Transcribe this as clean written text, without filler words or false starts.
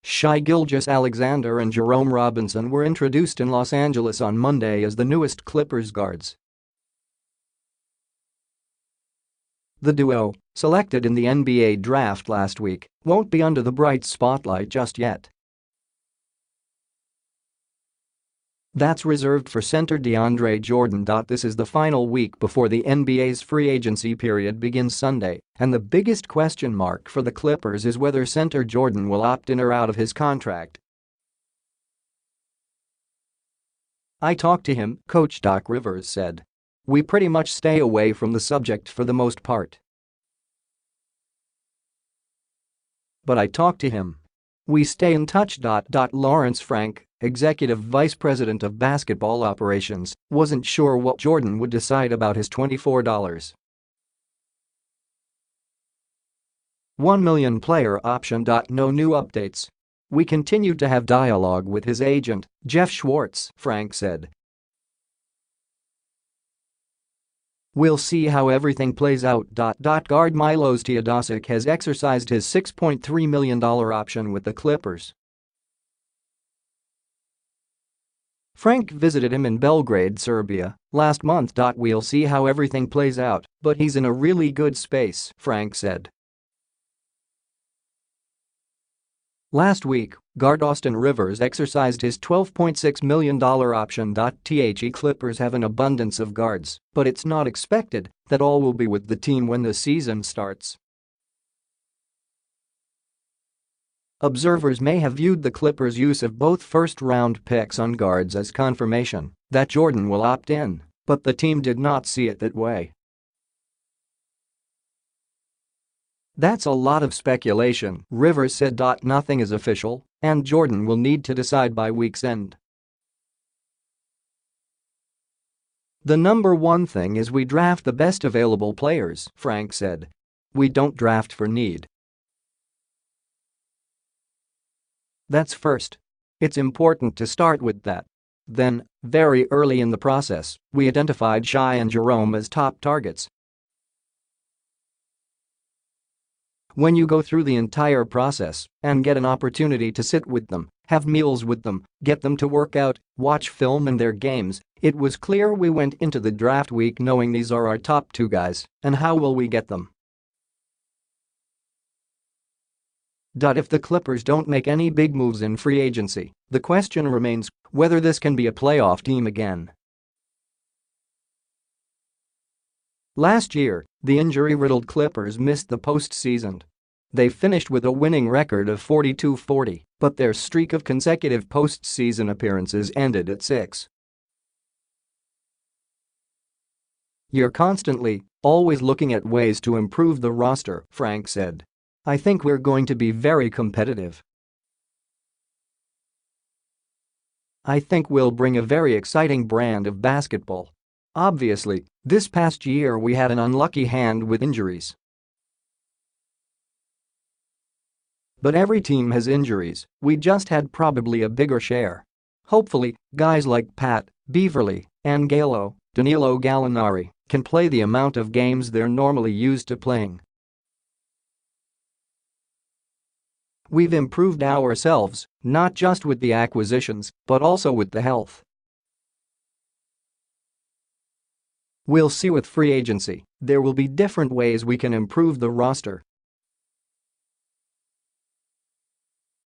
Shai Gilgeous-Alexander and Jerome Robinson were introduced in Los Angeles on Monday as the newest Clippers guards. The duo, selected in the NBA draft last week, won't be under the bright spotlight just yet. That's reserved for center DeAndre Jordan. This is the final week before the NBA's free agency period begins Sunday, and the biggest question mark for the Clippers is whether center Jordan will opt in or out of his contract. "I talked to him," Coach Doc Rivers said. "We pretty much stay away from the subject for the most part. But I talked to him. We stay in touch." Lawrence Frank, executive vice president of basketball operations, wasn't sure what Jordan would decide about his $24.1 million player option. No new updates. "We continued to have dialogue with his agent, Jeff Schwartz," Frank said. "We'll see how everything plays out." Guard Milos Teodosic has exercised his $6.3 million option with the Clippers. Frank visited him in Belgrade, Serbia, last month. "We'll see how everything plays out, but he's in a really good space," Frank said. Last week, guard Austin Rivers exercised his $12.6 million option. The Clippers have an abundance of guards, but it's not expected that all will be with the team when the season starts. Observers may have viewed the Clippers' use of both first-round picks on guards as confirmation that Jordan will opt in, but the team did not see it that way. "That's a lot of speculation," Rivers said. "Nothing is official, and Jordan will need to decide by week's end. The number one thing is we draft the best available players," Frank said. "We don't draft for need. That's first. It's important to start with that. Then, very early in the process, we identified Shai and Jerome as top targets. When you go through the entire process and get an opportunity to sit with them, have meals with them, get them to work out, watch film in their games, it was clear we went into the draft week knowing these are our top two guys, and how will we get them?" If the Clippers don't make any big moves in free agency, the question remains whether this can be a playoff team again. Last year, the injury-riddled Clippers missed the postseason. They finished with a winning record of 42-40, but their streak of consecutive postseason appearances ended at 6. "You're constantly, always looking at ways to improve the roster," Frank said. "I think we're going to be very competitive. I think we'll bring a very exciting brand of basketball. Obviously, this past year we had an unlucky hand with injuries. But every team has injuries, we just had probably a bigger share. Hopefully, guys like Pat, Beverly, and Danilo Gallinari can play the amount of games they're normally used to playing. We've improved ourselves, not just with the acquisitions, but also with the health. We'll see with free agency, there will be different ways we can improve the roster,